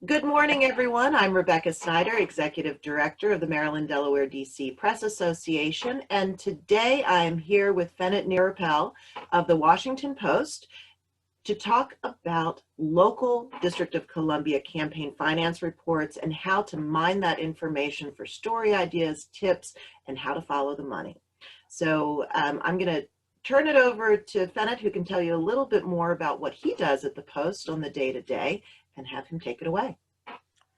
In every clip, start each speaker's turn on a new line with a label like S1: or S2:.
S1: Good morning, everyone. I'm Rebecca Snyder, Executive Director of the Maryland, Delaware, DC Press Association, and today I'm here with Fenit Nirappil of the Washington Post to talk about local District of Columbia campaign finance reports and how to mine that information for story ideas, tips, and how to follow the money. So I'm going to turn it over to Fenit, who can tell you a little bit more about what he does at the Post on the day-to-day, and have him take it away.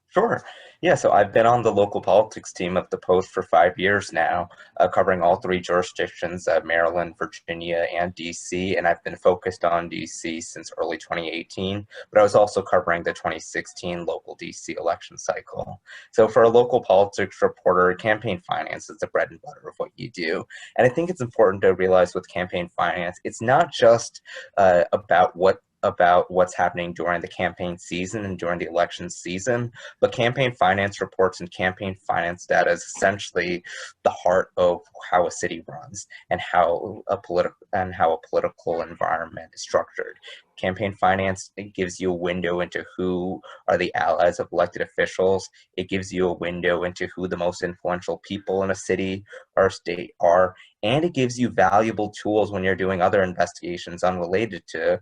S2: Sure. Yeah, so I've been on the local politics team of the Post for 5 years now, covering all three jurisdictions, Maryland, Virginia, and DC, and I've been focused on DC since early 2018, but I was also covering the 2016 local DC election cycle. So for a local politics reporter, campaign finance is the bread and butter of what you do. And I think it's important to realize with campaign finance, it's not just about what's happening during the campaign season and during the election season, but campaign finance reports and campaign finance data is essentially the heart of how a city runs and how a political environment is structured. Campaign finance, it gives you a window into who are the allies of elected officials. It gives you a window into who the most influential people in a city or state are, and it gives you valuable tools when you're doing other investigations unrelated to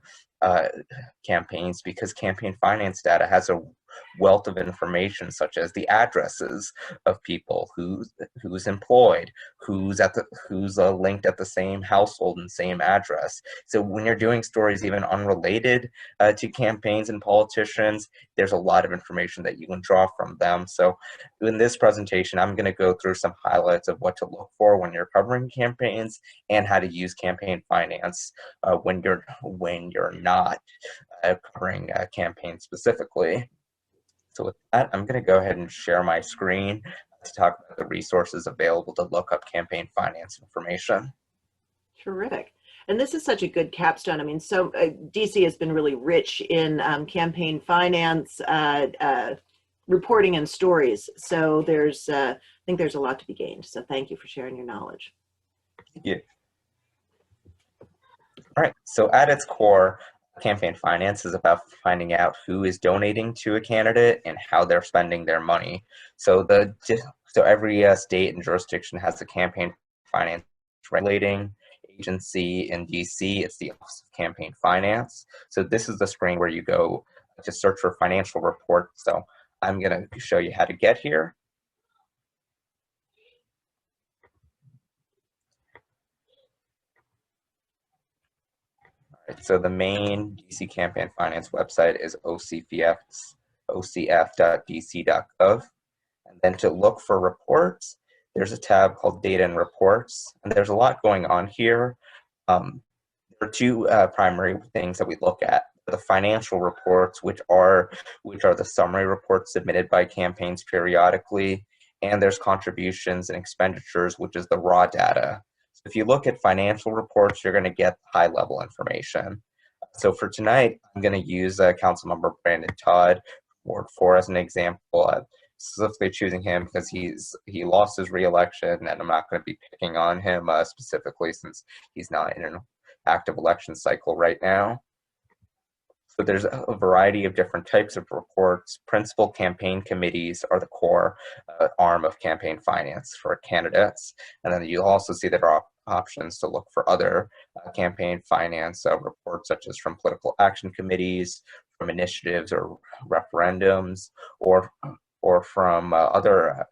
S2: campaigns, because campaign finance data has a wealth of information such as the addresses of people, who's employed, who's linked at the same household and same address. So when you're doing stories even unrelated to campaigns and politicians, there's a lot of information that you can draw from them. So in this presentation, I'm going to go through some highlights of what to look for when you're covering campaigns and how to use campaign finance when you're not covering campaigns specifically. So with that, I'm going to go ahead and share my screen to talk about the resources available to look up campaign finance information.
S1: Terrific. And this is such a good capstone. I mean, so DC has been really rich in campaign finance reporting and stories. So I think there's a lot to be gained. So thank you for sharing your knowledge.
S2: Thank you. All right, so at its core, campaign finance is about finding out who is donating to a candidate and how they're spending their money. So every state and jurisdiction has a campaign finance regulating agency. In DC, it's the Office of Campaign Finance. So this is the screen where you go to search for financial reports. So I'm going to show you how to get here. So the main DC campaign finance website is ocf.dc.gov. And then to look for reports, there's a tab called Data and Reports. And there's a lot going on here. There are two primary things that we look at. The financial reports, which are the summary reports submitted by campaigns periodically. And there's contributions and expenditures, which is the raw data. If you look at financial reports, you're going to get high-level information. So for tonight, I'm going to use Councilmember Brandon Todd, Ward 4, as an example. Specifically choosing him because he lost his re-election, and I'm not going to be picking on him specifically since he's not in an active election cycle right now. So there's a variety of different types of reports. Principal campaign committees are the core arm of campaign finance for candidates. And then you'll also see there are options to look for other campaign finance reports, such as from political action committees, from initiatives or referendums, or from other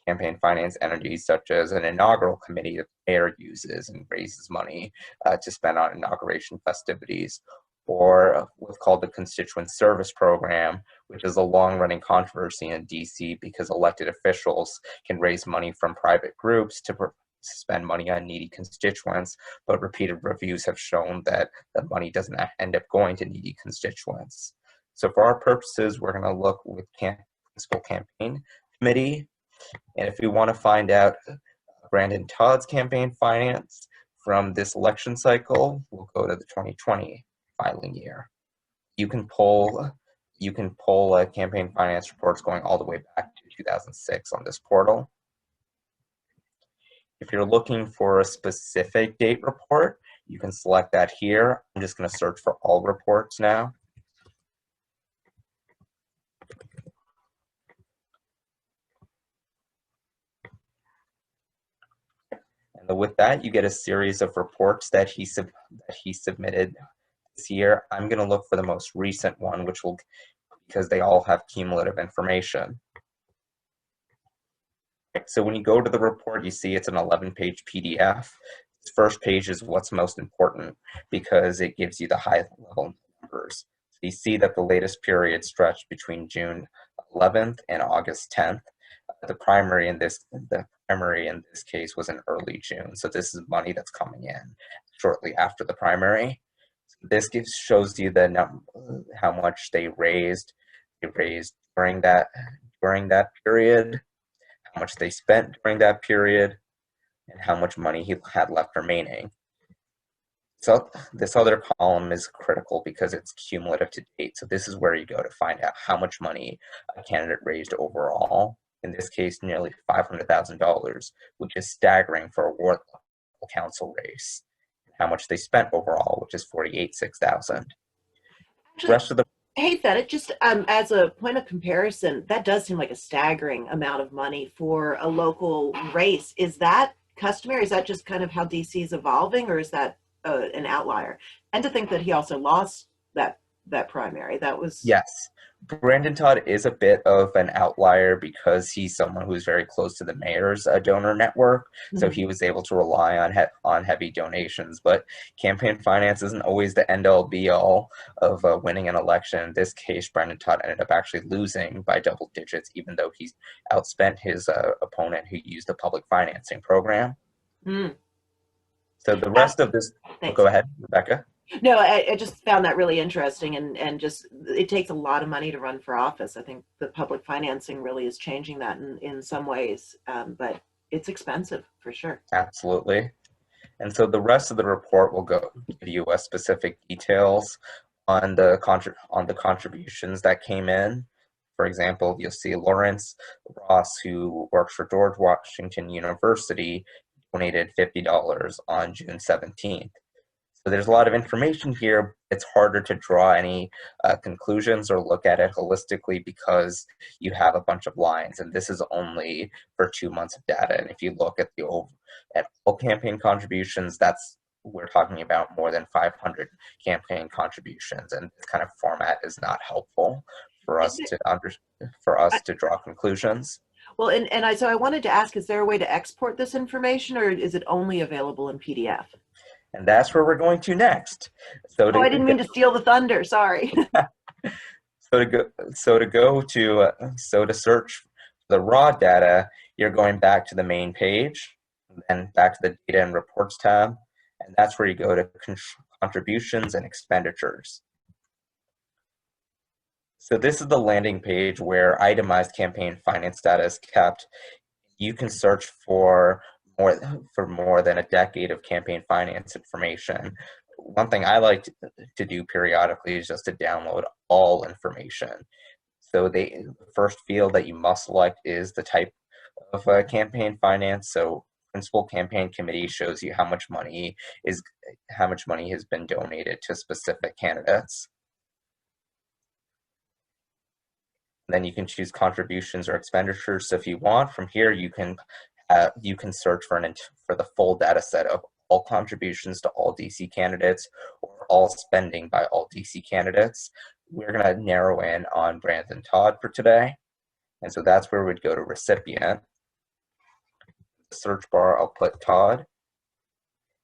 S2: campaign finance entities, such as an inaugural committee that the mayor uses and raises money to spend on inauguration festivities, or what's called the Constituent Service Program, which is a long-running controversy in DC because elected officials can raise money from private groups to spend money on needy constituents, but repeated reviews have shown that the money doesn't end up going to needy constituents. So for our purposes, we're going to look with Principal Campaign Committee, and if we want to find out Brandon Todd's campaign finance from this election cycle, we'll go to the 2020 filing year. You can pull campaign finance reports going all the way back to 2006 on this portal. If you're looking for a specific date report, you can select that here. I'm just going to search for all reports now. With that, you get a series of reports that he submitted this year. I'm going to look for the most recent one, because they all have cumulative information. So when you go to the report, you see it's an 11-page PDF. This first page is what's most important because it gives you the high-level numbers. So you see that the latest period stretched between June 11th and August 10th. The primary in this case was in early June. So this is money that's coming in shortly after the primary. So this shows you how much they raised. They raised during that period, how much they spent during that period, and how much money he had left remaining. So this other column is critical because it's cumulative to date. So this is where you go to find out how much money a candidate raised overall. In this case, nearly $500,000, which is staggering for a ward level council race. How much they spent overall, which is $48,600. Rest of the
S1: Hey, Fenit, just as a point of comparison, that does seem like a staggering amount of money for a local race. Is that customary? Is that just kind of how DC is evolving, or is that an outlier? And to think that he also lost that primary, that was...
S2: Yes. Brandon Todd is a bit of an outlier because he's someone who's very close to the mayor's donor network, so he was able to rely on heavy donations. But campaign finance isn't always the end-all be-all of winning an election. In this case, Brandon Todd ended up actually losing by double digits, even though he's outspent his opponent who used the public financing program. So the rest of this... Oh, go ahead, Rebecca.
S1: No, I just found that really interesting, and just it takes a lot of money to run for office. I think the public financing really is changing that in some ways, but it's expensive for sure.
S2: Absolutely. And so the rest of the report will give you specific details on the contributions that came in. For example, you'll see Lawrence Ross, who works for George Washington University, donated $50 on June 17th. So there's a lot of information here. It's harder to draw any conclusions or look at it holistically because you have a bunch of lines, and this is only for 2 months of data. And if you look at all campaign contributions, we're talking about more than 500 campaign contributions, and this kind of format is not helpful for us to draw conclusions.
S1: Well, so I wanted to ask, is there a way to export this information, or is it only available in PDF?
S2: And that's where we're going to next. So
S1: I didn't mean to steal the thunder. Sorry.
S2: To search the raw data, you're going back to the main page, then back to the data and reports tab, and that's where you go to contributions and expenditures. So this is the landing page where itemized campaign finance data is kept. You can search for more than a decade of campaign finance information. One thing I like to do periodically is just to download all information. So the first field that you must select is the type of campaign finance. So principal campaign committee shows you how much money has been donated to specific candidates. Then you can choose contributions or expenditures. So if you want, from here you can search for the full data set of all contributions to all DC candidates or all spending by all DC candidates. We're going to narrow in on Brandon Todd for today. And so that's where we'd go to recipient. The search bar, I'll put Todd.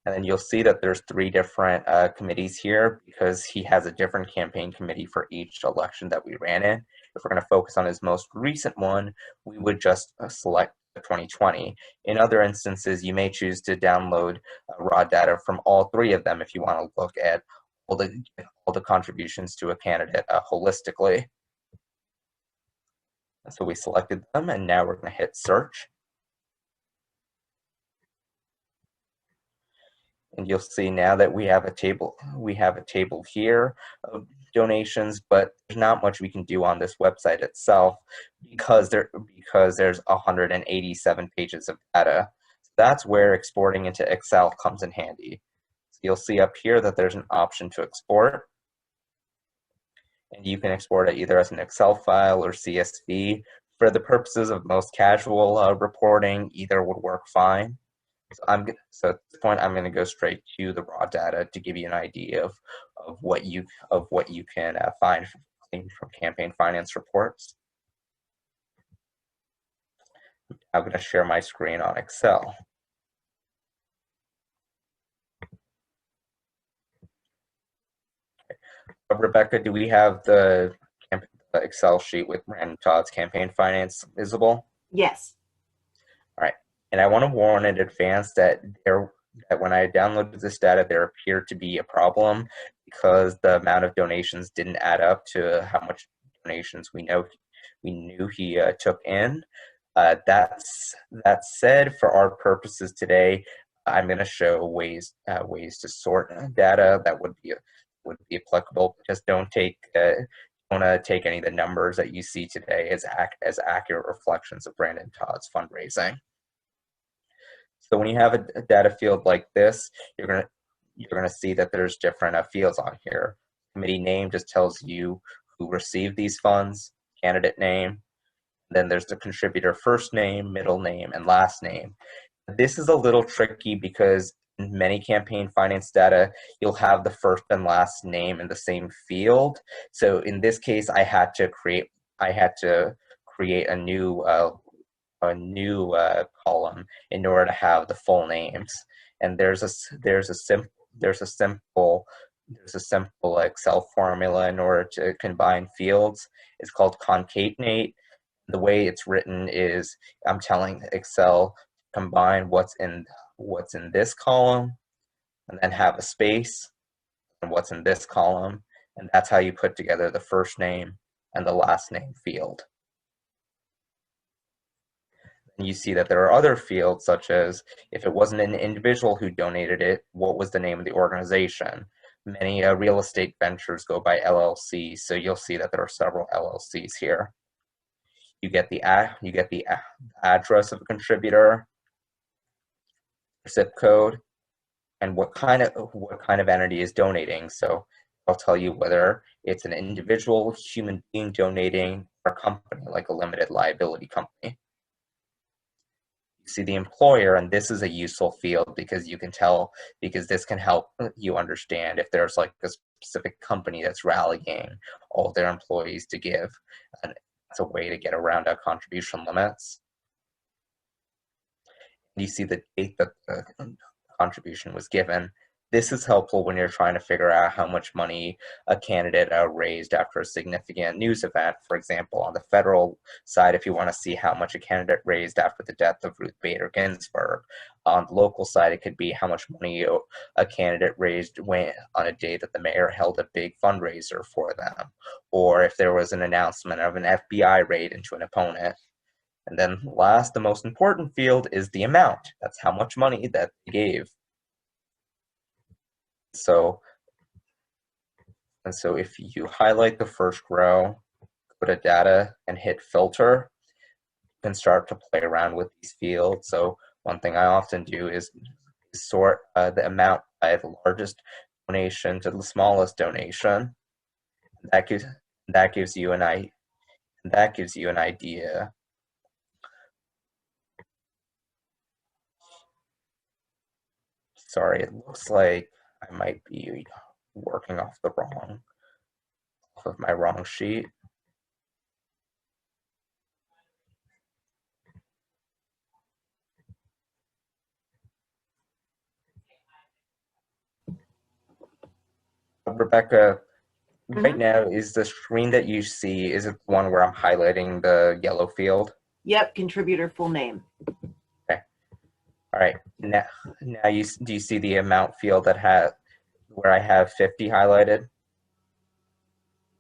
S2: And then you'll see that there's 3 different committees here because he has a different campaign committee for each election that we ran in. If we're going to focus on his most recent one, we would just select 2020. In other instances, you may choose to download raw data from all 3 of them if you want to look at all the contributions to a candidate holistically. So we selected them, and now we're going to hit search. And you'll see now that we have a table here of donations, but there's not much we can do on this website itself because there's 187 pages of data. So that's where exporting into Excel comes in handy. So you'll see up here that there's an option to export. And you can export it either as an Excel file or CSV. For the purposes of most casual reporting, either would work fine. So at this point, I'm gonna go straight to the raw data to give you an idea of what you can find from campaign finance reports. I'm gonna share my screen on Excel. Rebecca, do we have the Excel sheet with Brandon Todd's campaign finance visible?
S1: Yes.
S2: All right. And I want to warn in advance that when I downloaded this data, there appeared to be a problem because the amount of donations didn't add up to how much donations we knew he took in. That said, for our purposes today, I'm going to show ways to sort data that would be applicable. Just don't take any of the numbers that you see today as accurate reflections of Brandon Todd's fundraising. So when you have a data field like this, you're gonna see that there's different fields on here. Committee name just tells you who received these funds, candidate name. Then there's the contributor first name, middle name, and last name. This is a little tricky because in many campaign finance data, you'll have the first and last name in the same field. So in this case, I had to create a new column in order to have the full names. And there's a simple Excel formula in order to combine fields. It's called concatenate. The way it's written is I'm telling Excel to combine what's in this column and then have a space and what's in this column, and that's how you put together the first name and the last name field. And you see that there are other fields, such as if it wasn't an individual who donated it, what was the name of the organization? Many real estate ventures go by LLC, so you'll see that there are several LLCs here. You get the address of a contributor, zip code, and what kind of entity is donating. So I'll tell you whether it's an individual human being donating or a company, like a limited liability company. You see the employer, and this is a useful field because this can help you understand if there's like a specific company that's rallying all their employees to give. And it's a way to get around our contribution limits. You see the date that the contribution was given. This is helpful when you're trying to figure out how much money a candidate raised after a significant news event. For example, on the federal side, if you want to see how much a candidate raised after the death of Ruth Bader Ginsburg. On the local side, it could be how much money a candidate raised on a day that the mayor held a big fundraiser for them, or if there was an announcement of an FBI raid into an opponent. And then last, the most important field is the amount. That's how much money that they gave. So if you highlight the first row, go to data and hit filter, you can start to play around with these fields. So one thing I often do is sort the amount by the largest donation to the smallest donation. That gives you an idea. Sorry, it looks like I might be working off of my wrong sheet. Rebecca, right now, is the screen that you see, is it the one where I'm highlighting the yellow field?
S1: Yep, contributor full name.
S2: Okay. All right. Now do you see the amount field where I have 50 highlighted?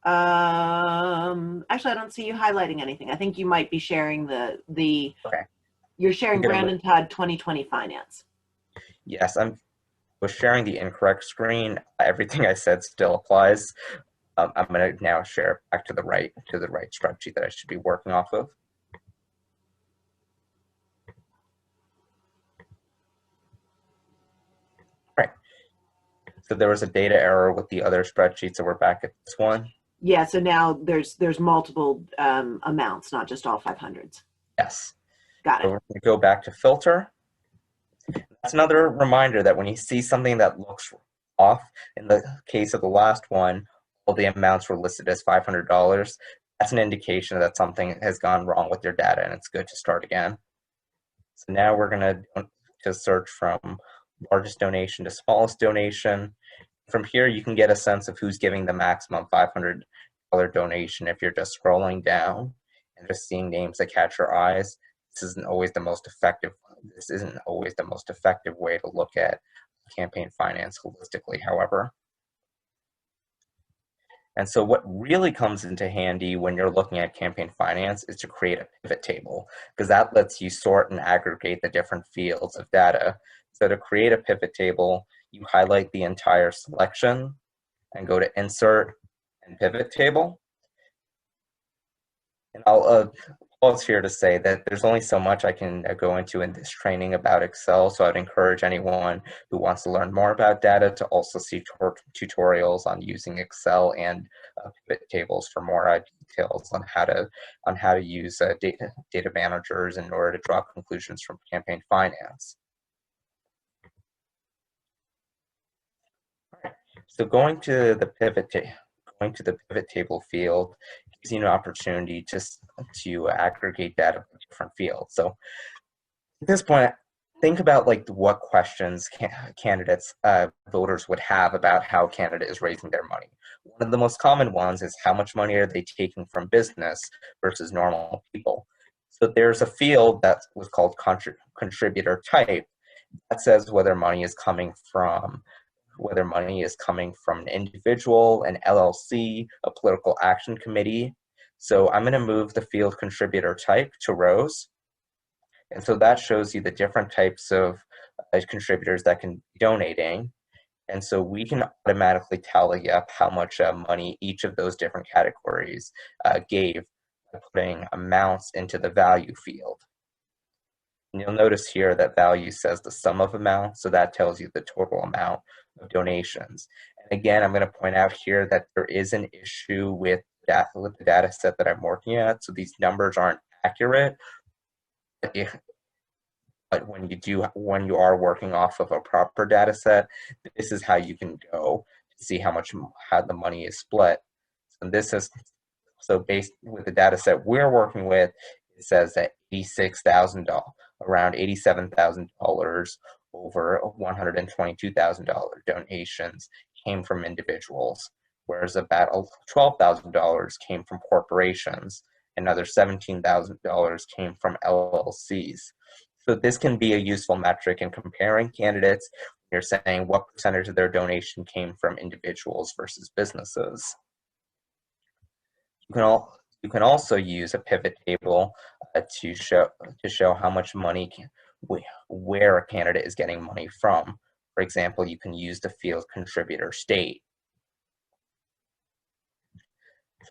S1: Actually, I don't see you highlighting anything. I think you might be sharing okay. You're sharing Brandon Todd 2020 finance.
S2: Yes, I was sharing the incorrect screen. Everything I said still applies. I'm going to now share back to the right spreadsheet that I should be working off of. Right. So there was a data error with the other spreadsheet, so we're back at this one.
S1: Yeah, so now there's multiple amounts, not just all 500s.
S2: Yes.
S1: Got it.
S2: So we're going to go back to filter, That's another reminder that when you see something that looks off, in the case of the last one, all the amounts were listed as $500. That's an indication that something has gone wrong with your data and it's good to start again. So now we're going to search from largest donation to smallest donation. From here, you can get a sense of who's giving the maximum $500 donation if you're just scrolling down and just seeing names that catch your eyes. This isn't always the most effective way to look at campaign finance holistically, however. And so what really comes into handy when you're looking at campaign finance is to create a pivot table, because that lets you sort and aggregate the different fields of data. So to create a pivot table, you highlight the entire selection and go to Insert and Pivot Table. And I'll pause here to say that there's only so much I can go into in this training about Excel, so I'd encourage anyone who wants to learn more about data to also see tutorials on using Excel and pivot tables for more details on how to use data managers in order to draw conclusions from campaign finance. So going to the pivot table field gives you an opportunity to aggregate data from different fields. So at this point, think about like what questions candidates, voters would have about how a candidate is raising their money. One of the most common ones is how much money are they taking from business versus normal people. So there's a field that was called contributor type that says whether money is coming from an individual, an LLC, a political action committee. So I'm going to move the field contributor type to rows. And so that shows you the different types of contributors that can be donating. And so we can automatically tally up how much money each of those different categories gave by putting amounts into the value field. And you'll notice here that value says the sum of amounts, so that tells you the total amount of donations. And again, I'm going to point out here that there is an issue with the data set that I'm working at, so these numbers aren't accurate. But when you are working off of a proper data set, this is how you can go to see how the money is split. So based with the data set we're working with, it says that around $87,000 over $122,000 donations came from individuals, whereas about $12,000 came from corporations, another $17,000 came from LLCs. So this can be a useful metric in comparing candidates. You're saying what percentage of their donation came from individuals versus businesses. You can also use a pivot table to show how much money where a candidate is getting money from. For example, you can use the field contributor state.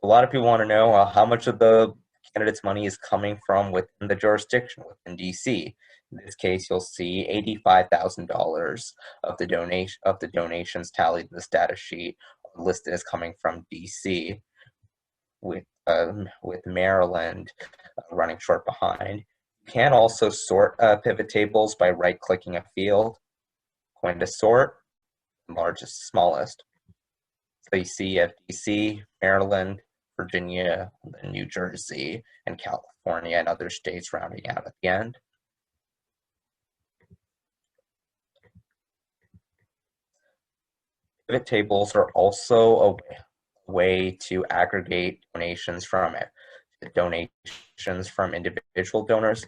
S2: A lot of people want to know how much of the candidate's money is coming from within the jurisdiction, within DC. In this case, you'll see $85,000 of the donations tallied in this data sheet are listed as coming from DC, with Maryland running short behind. You can also sort pivot tables by right-clicking a field, going to sort, largest, smallest. So you see you have DC, Maryland, Virginia, then New Jersey, and California, and other states rounding out at the end. Pivot tables are also a way to aggregate donations from individual donors,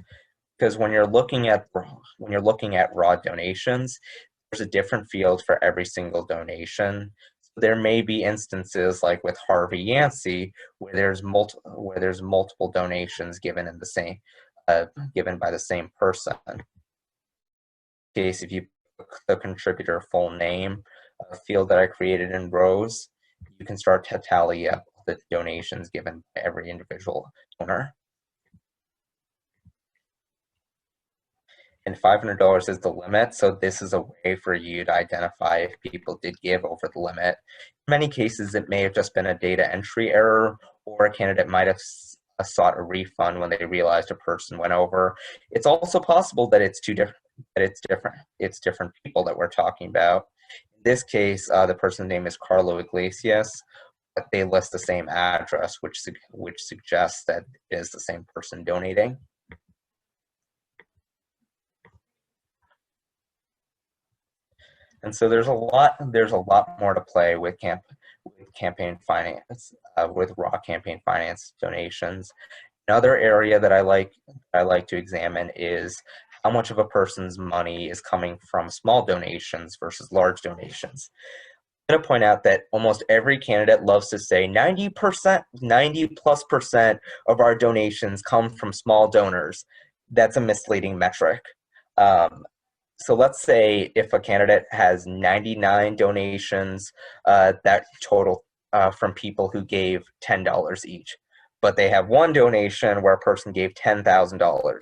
S2: because when you're looking at raw donations, there's a different field for every single donation. So there may be instances like with Harvey Yancey where there's multiple donations given in the same given by the same person. In this case, if you put the contributor full name, a field that I created in rows, you can start to tally up the donations given by every individual donor. And $500 is the limit, so this is a way for you to identify if people did give over the limit. In many cases, it may have just been a data entry error, or a candidate might have sought a refund when they realized a person went over. It's also possible that it's two that it's different people that we're talking about. In this case, the person's name is Carlo Iglesias, but they list the same address, which suggests that it is the same person donating. And so there's a lot more to play with campaign finance, with raw campaign finance donations. Another area that I like to examine is how much of a person's money is coming from small donations versus large donations. I'm going to point out that almost every candidate loves to say 90%, 90+% of our donations come from small donors. That's a misleading metric. So let's say if a candidate has 99 donations that total from people who gave $10 each, but they have one donation where a person gave $10,000.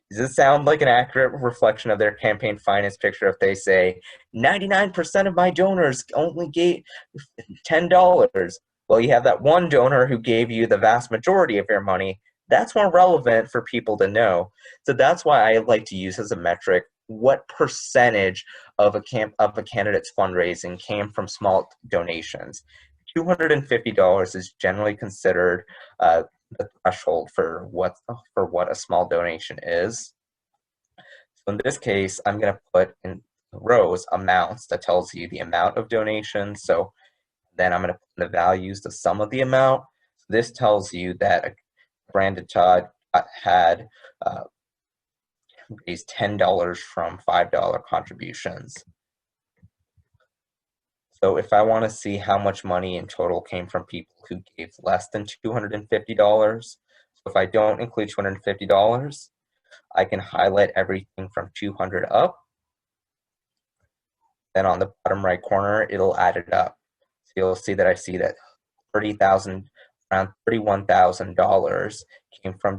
S2: Does this sound like an accurate reflection of their campaign finance picture if they say 99% of my donors only gave $10? Well, you have that one donor who gave you the vast majority of your money. That's more relevant for people to know. So that's why I like to use as a metric what percentage of a candidate's fundraising came from small donations. $250 is generally considered the threshold for what a small donation is. So in this case, I'm going to put in rows amounts that tells you the amount of donations. So then I'm going to put in the values, the sum of the amount. So this tells you that Brandon Todd had raised $10 from $5 contributions. So if I want to see how much money in total came from people who gave less than $250, so if I don't include $250, I can highlight everything from 200 up. Then on the bottom right corner, it'll add it up. So you'll see that I see that around $31,000 came from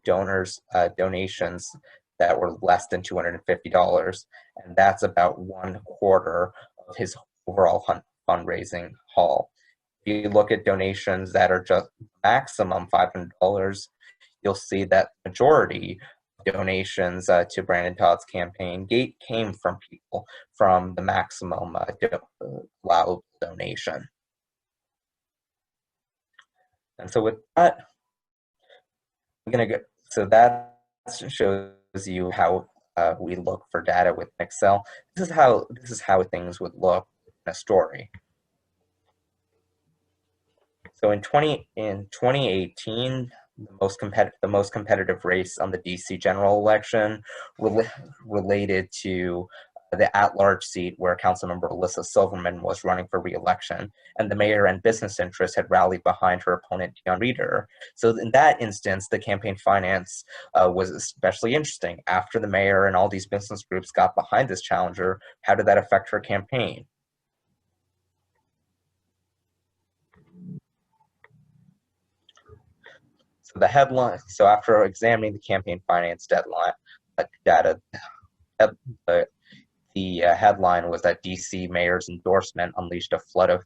S2: donors' donations that were less than $250, and that's about 1/4 of his overall fundraising haul. If you look at donations that are just maximum $500, you'll see that majority of donations to Brandon Todd's campaign came from people from the maximum allowable donation. And so with that, I'm gonna go. So that shows you how we look for data with Excel. This is how things would look in a story. So in 2018, the most competitive race on the DC general election related to the at-large seat where Councilmember Alyssa Silverman was running for re-election, and the mayor and business interests had rallied behind her opponent, Dion Reeder. So in that instance, the campaign finance was especially interesting. After the mayor and all these business groups got behind this challenger, how did that affect her campaign? So the headline, so after examining the campaign finance data, the headline was that DC mayor's endorsement unleashed a flood of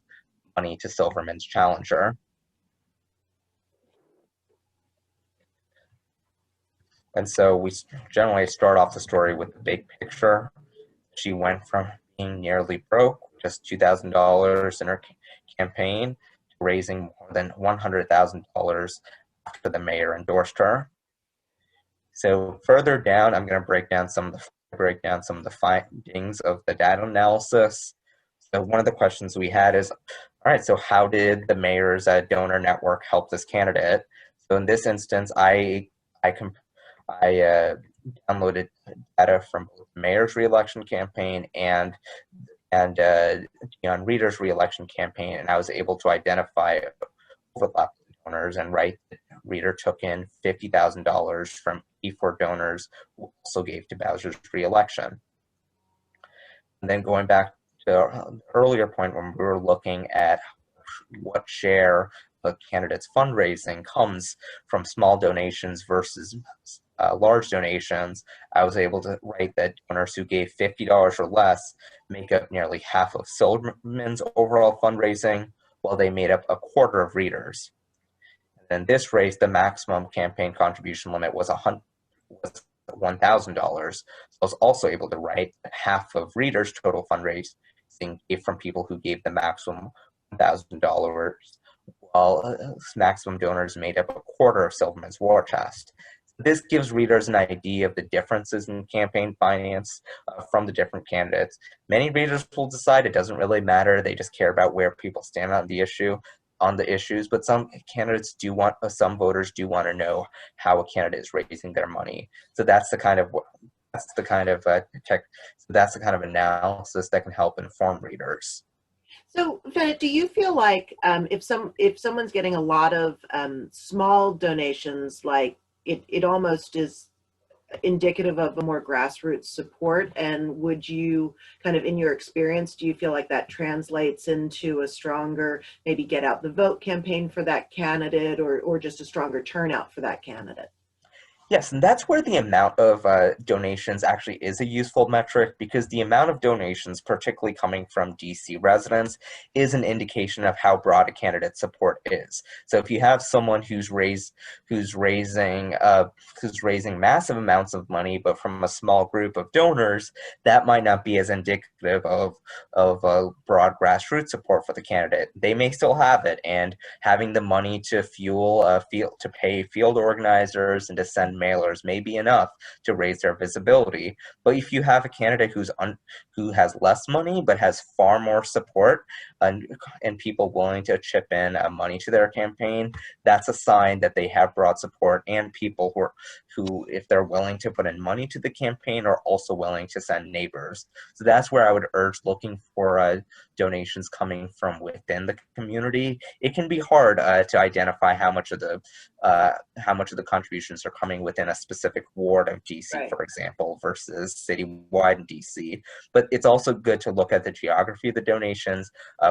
S2: money to Silverman's challenger. And so we generally start off the story with the big picture. She went from being nearly broke, just $2,000 in her campaign, to raising more than $100,000 after the mayor endorsed her. So further down, I'm going to break down some of the findings of the data analysis. So one of the questions we had is, all right, so how did the mayor's donor network help this candidate? So in this instance, I downloaded data from both the mayor's reelection campaign and Dion Reeder's reelection campaign, and I was able to identify overlap donors and write that Reeder took in $50,000 from E4 donors who also gave to Bowser's reelection. And then going back to the earlier point when we were looking at what share of a candidate's fundraising comes from small donations versus large donations, I was able to write that donors who gave $50 or less make up nearly half of Silverman's overall fundraising, while they made up 1/4 of Reeder's. And in this race, the maximum campaign contribution limit was $1,000. So I was also able to write half of Reader's total fundraising came from people who gave the maximum $1,000, while maximum donors made up a quarter of Silverman's war chest. This gives readers an idea of the differences in campaign finance from the different candidates. Many readers will decide it doesn't really matter; they just care about where people stand on the issues. But some candidates do want, some voters do want to know how a candidate is raising their money. So that's the kind of analysis that can help inform readers.
S1: So, Fenit, do you feel like if someone's getting a lot of small donations, like it almost is indicative of a more grassroots support? And would you kind of, in your experience, do you feel like that translates into a stronger, maybe get out the vote campaign for that candidate, or just a stronger turnout for that candidate?
S2: Yes, and that's where the amount of donations actually is a useful metric, because the amount of donations, particularly coming from DC residents, is an indication of how broad a candidate's support is. So if you have someone who's raising massive amounts of money, but from a small group of donors, that might not be as indicative of broad grassroots support for the candidate. They may still have it, and having the money to to pay field organizers and to send mailers may be enough to raise their visibility. But if you have a candidate who has less money but has far more support, and people willing to chip in money to their campaign, that's a sign that they have broad support, and people who, if they're willing to put in money to the campaign, are also willing to send neighbors. So that's where I would urge looking for donations coming from within the community. It can be hard to identify how much of the contributions are coming within a specific ward of DC,
S1: Right.
S2: for example, versus citywide in DC. But it's also good to look at the geography of the donations.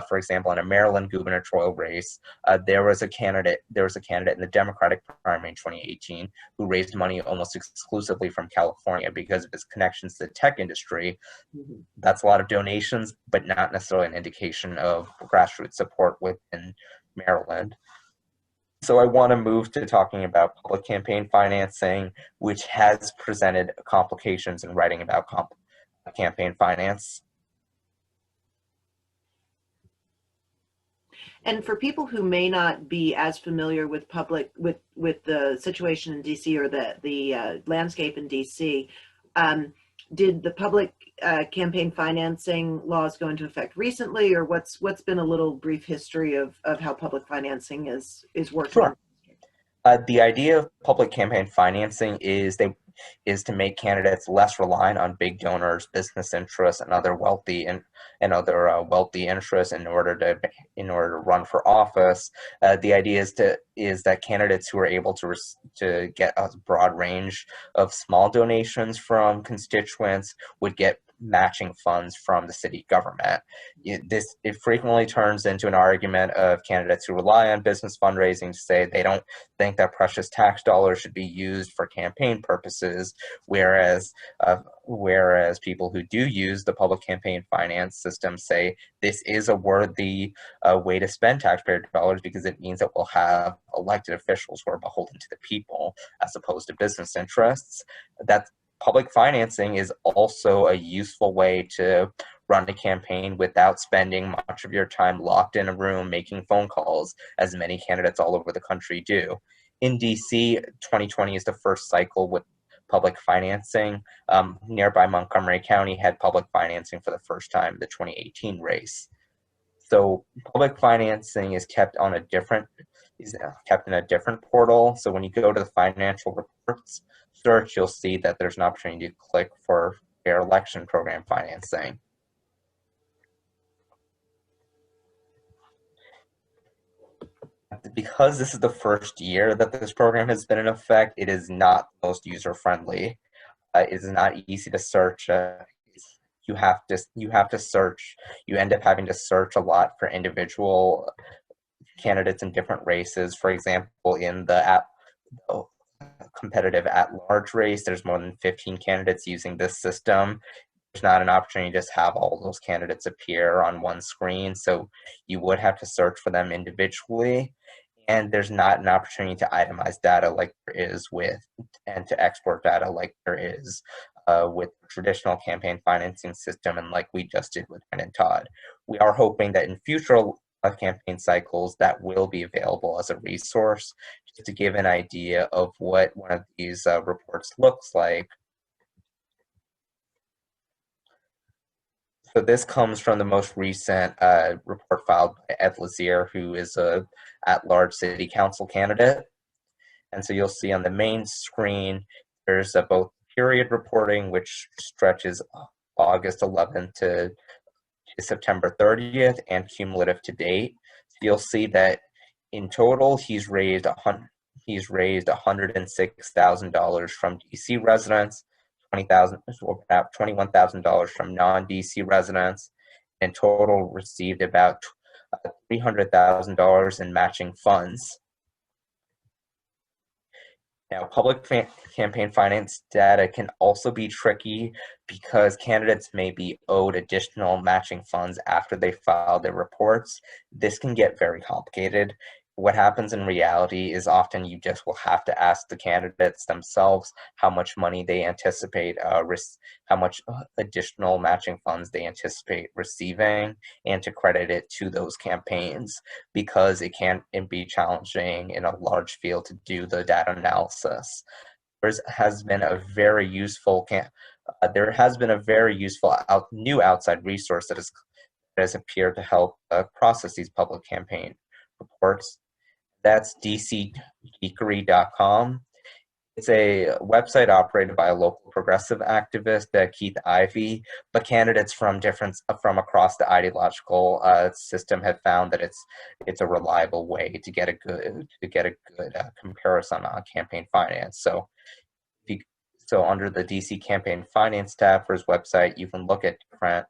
S2: For example, in a Maryland gubernatorial race, there was a candidate in the Democratic primary in 2018 who raised money almost exclusively from California because of his connections to the tech industry.
S1: Mm-hmm.
S2: That's a lot of donations, but not necessarily an indication of grassroots support within Maryland. So I want to move to talking about public campaign financing, which has presented complications in writing about campaign finance.
S1: And for people who may not be as familiar with with the situation in DC, or the landscape in DC, did the public campaign financing laws go into effect recently, or what's been a little brief history of how public financing is working?
S2: Sure. The idea of public campaign financing is to make candidates less reliant on big donors, business interests, and other wealthy interests in order to run for office. The idea is that candidates who are able to get a broad range of small donations from constituents would get matching funds from the city government. It frequently turns into an argument of candidates who rely on business fundraising to say they don't think that precious tax dollars should be used for campaign purposes, whereas people who do use the public campaign finance system say this is a worthy way to spend taxpayer dollars, because it means that we'll have elected officials who are beholden to the people as opposed to business interests. That public financing is also a useful way to run a campaign without spending much of your time locked in a room making phone calls, as many candidates all over the country do. In DC, 2020 is the first cycle with public financing. Nearby Montgomery County had public financing for the first time in the 2018 race. So public financing is kept in a different portal. So when you go to the financial reports search, you'll see that there's an opportunity to click for fair election program financing. Because this is the first year that this program has been in effect, it is not most user-friendly. It is not easy to search. You have to search. You end up having to search a lot for individual candidates in different races. For example, in the competitive at-large race, there's more than 15 candidates using this system. There's not an opportunity to just have all those candidates appear on one screen, so you would have to search for them individually. and there's not an opportunity to itemize data like there is and to export data like there is with the traditional campaign financing system, and like we just did with Ken and Todd. We are hoping that in future campaign cycles that will be available as a resource, just to give an idea of what one of these reports looks like. So this comes from the most recent report filed by Ed Lazier, who is a at-large city council candidate. And so you'll see on the main screen, there's both period reporting, which stretches August 11th to September 30th, and cumulative to date. So you'll see that in total, he's raised $106,000 from DC residents, $21,000 from non-DC residents, and total received about $300,000 in matching funds. Now, public campaign finance data can also be tricky because candidates may be owed additional matching funds after they file their reports. This can get very complicated. What happens in reality is often you just will have to ask the candidates themselves how much money they anticipate, how much additional matching funds they anticipate receiving, and to credit it to those campaigns, because it can be challenging in a large field to do the data analysis. There has been a very useful new outside resource that has appeared to help process these public campaign reports. That's dcgeekery.com. It's a website operated by a local progressive activist, Keith Ivey, but candidates from across the ideological system have found that it's a reliable way to get a good comparison on campaign finance. So under the DC Campaign Finance tab for his website, you can look at different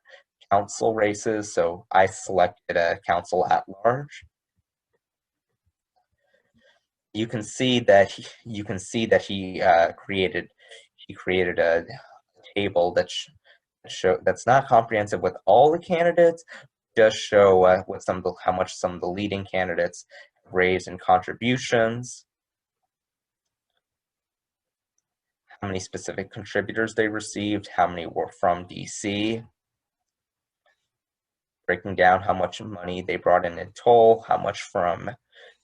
S2: council races. So I selected a council at large. You can see that he created a table that's not comprehensive with all the candidates, just show how much some of the leading candidates raised in contributions, how many specific contributors they received, how many were from DC, breaking down how much money they brought in total, how much from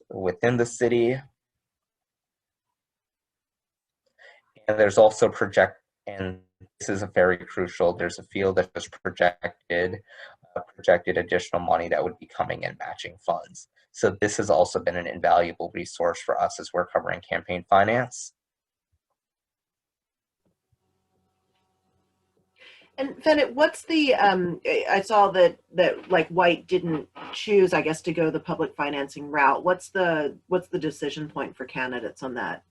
S2: within the city. And there's also and this is a very crucial, there's a field that just projected additional money that would be coming in matching funds. So this has also been an invaluable resource for us as we're covering campaign finance.
S1: And Fenit, what's the, I saw that like White didn't choose, I guess, to go the public financing route. What's the decision point for candidates on that?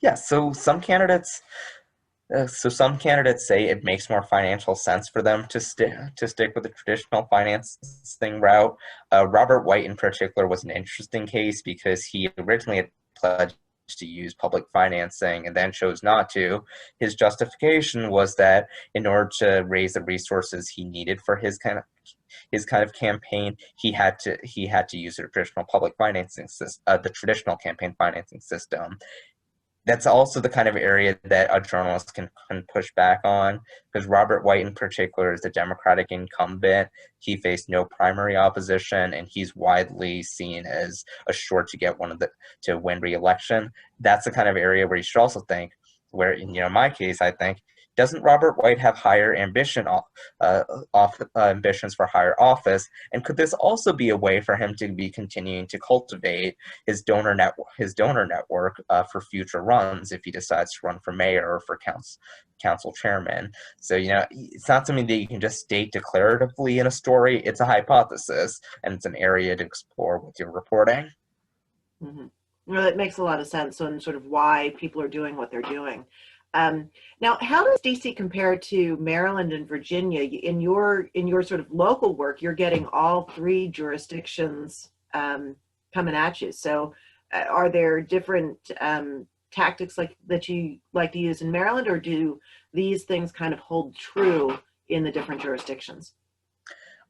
S2: Yeah, so some candidates say it makes more financial sense for them to stick with the traditional financing route. Robert White, in particular, was an interesting case because he originally had pledged to use public financing and then chose not to. His justification was that in order to raise the resources he needed for his kind of campaign, he had to use the traditional public financing system, the traditional campaign financing system. That's also the kind of area that a journalist can push back on, because Robert White in particular is the Democratic incumbent. He faced no primary opposition, and he's widely seen as assured to win re-election. That's the kind of area where you should also think, where in my case, I think, doesn't Robert White have higher ambitions for higher office? And could this also be a way for him to be continuing to cultivate his donor network for future runs if he decides to run for mayor or for council chairman? So, it's not something that you can just state declaratively in a story. It's a hypothesis, and it's an area to explore with your reporting.
S1: Mm-hmm. Well, that makes a lot of sense on sort of why people are doing what they're doing. Now, how does DC compare to Maryland and Virginia? In your sort of local work, you're getting all three jurisdictions coming at you. So are there different tactics that you like to use in Maryland, or do these things kind of hold true in the different jurisdictions?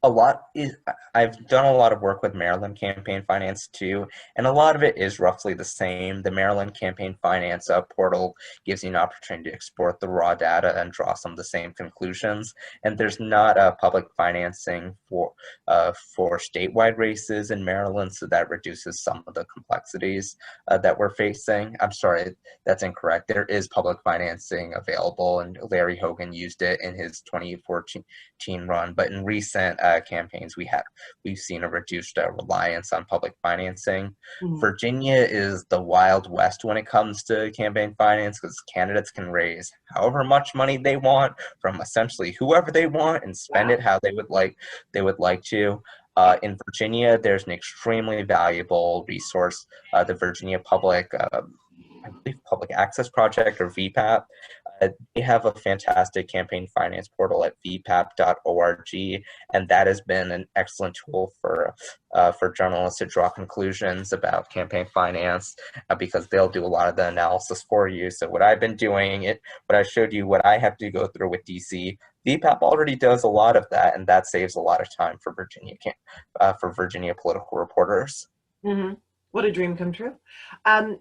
S2: A lot is I've done a lot of work with Maryland campaign finance too, and a lot of it is roughly the same. The Maryland campaign finance portal gives you an opportunity to export the raw data and draw some of the same conclusions. And there's not public financing for statewide races in Maryland, so that reduces some of the complexities that we're facing. I'm sorry, that's incorrect. There is public financing available, and Larry Hogan used it in his 2014 run, but in recent campaigns, we've seen a reduced reliance on public financing.
S1: Mhm.
S2: Virginia is the Wild West when it comes to campaign finance because candidates can raise however much money they want from essentially whoever they want and spend
S1: Wow.
S2: it how they would like to. In Virginia, there's an extremely valuable resource, the Virginia I believe Public Access Project or VPAP. They have a fantastic campaign finance portal at vpap.org, and that has been an excellent tool for journalists to draw conclusions about campaign finance because they'll do a lot of the analysis for you. So what I've been doing, what I showed you, what I have to go through with DC, VPAP already does a lot of that, and that saves a lot of time for Virginia political reporters.
S1: Hmm. What a dream come true.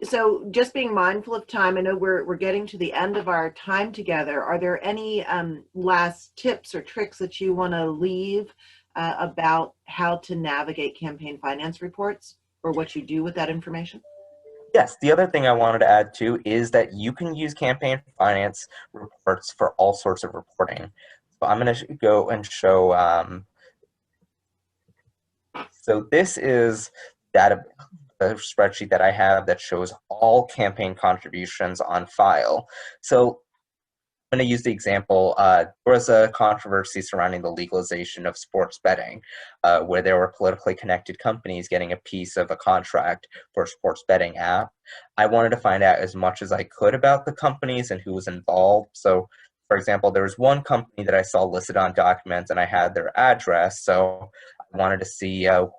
S1: So just being mindful of time, I know we're getting to the end of our time together. Are there any last tips or tricks that you want to leave about how to navigate campaign finance reports or what you do with that information?
S2: Yes, the other thing I wanted to add too is that you can use campaign finance reports for all sorts of reporting. So I'm going to go and show. So this is data a spreadsheet that I have that shows all campaign contributions on file. So I'm going to use the example, there was a controversy surrounding the legalization of sports betting, where there were politically connected companies getting a piece of a contract for a sports betting app. I wanted to find out as much as I could about the companies and who was involved. So, for example, there was one company that I saw listed on documents and I had their address. So I wanted to see so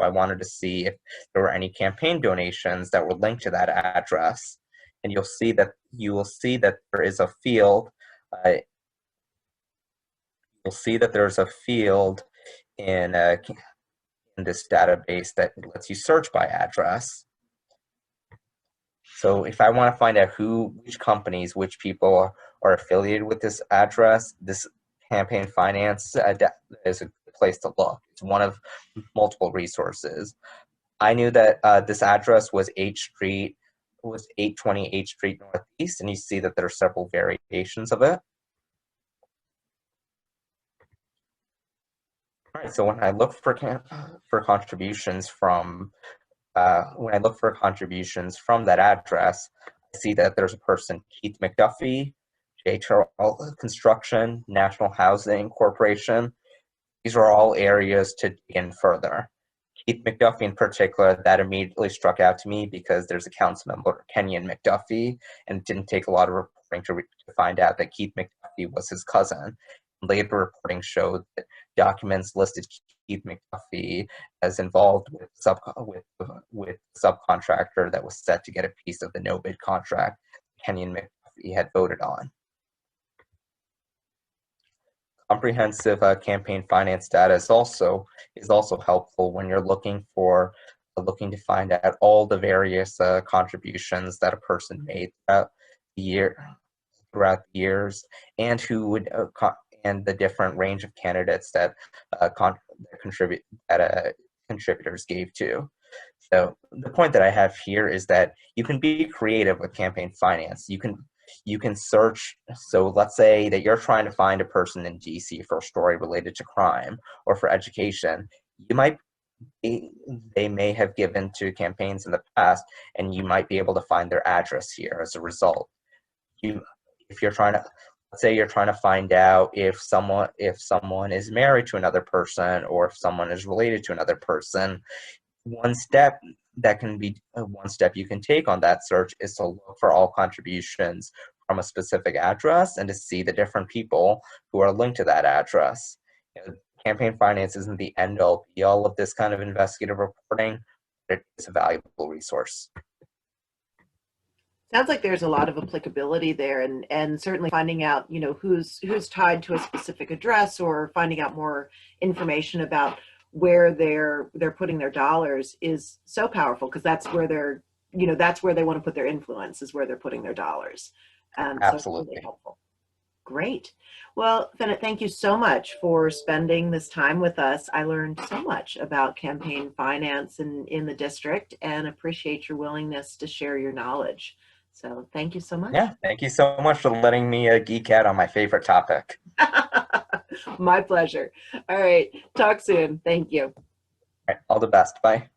S2: I wanted to see if there were any campaign donations that were linked to that address. And you will see that there is a field. You'll see that there's a field in this database that lets you search by address. So if I want to find out which companies, which people are affiliated with this address, this campaign finance is a good place to look. It's one of multiple resources. I knew that this address was 820 H Street Northeast, and you see that there are several variations of it. All right, so when I look for contributions from that address, I see that there's a person, Keith McDuffie, JHL Construction, National Housing Corporation. These are all areas to dig in further. Keith McDuffie in particular, that immediately struck out to me because there's a council member, Kenyon McDuffie, and it didn't take a lot of reporting to find out that Keith McDuffie was his cousin. Later reporting showed that documents listed Keith McDuffie as involved with subcontractor that was set to get a piece of the no bid contract Kenyon McDuffie had voted on. Comprehensive campaign finance data is also helpful when you're looking to find out all the various contributions that a person made throughout the years, and who would and the different range of candidates that contributors gave to. So the point that I have here is that you can be creative with campaign finance. You can search. So let's say that you're trying to find a person in DC for a story related to crime or for education. They may have given to campaigns in the past, and you might be able to find their address here as a result. If you're trying to, let's say you're trying to find out if someone is married to another person or if someone is related to another person, one step you can take on that search is to look for all contributions from a specific address and to see the different people who are linked to that address. Campaign finance isn't the end all be all of this kind of investigative reporting, but it is a valuable resource.
S1: Sounds like there's a lot of applicability there, and certainly finding out, who's tied to a specific address, or finding out more information about where they're putting their dollars is so powerful, because that's where they want to put their influence, is where they're putting their dollars. So it's really
S2: Absolutely.
S1: helpful. Great. Well, Fenit, thank you so much for spending this time with us. I learned so much about campaign finance in the district, and appreciate your willingness to share your knowledge. So thank you so much.
S2: Yeah, thank you so much for letting me geek out on my favorite topic.
S1: My pleasure. All right. Talk soon. Thank you.
S2: All right, all the best. Bye.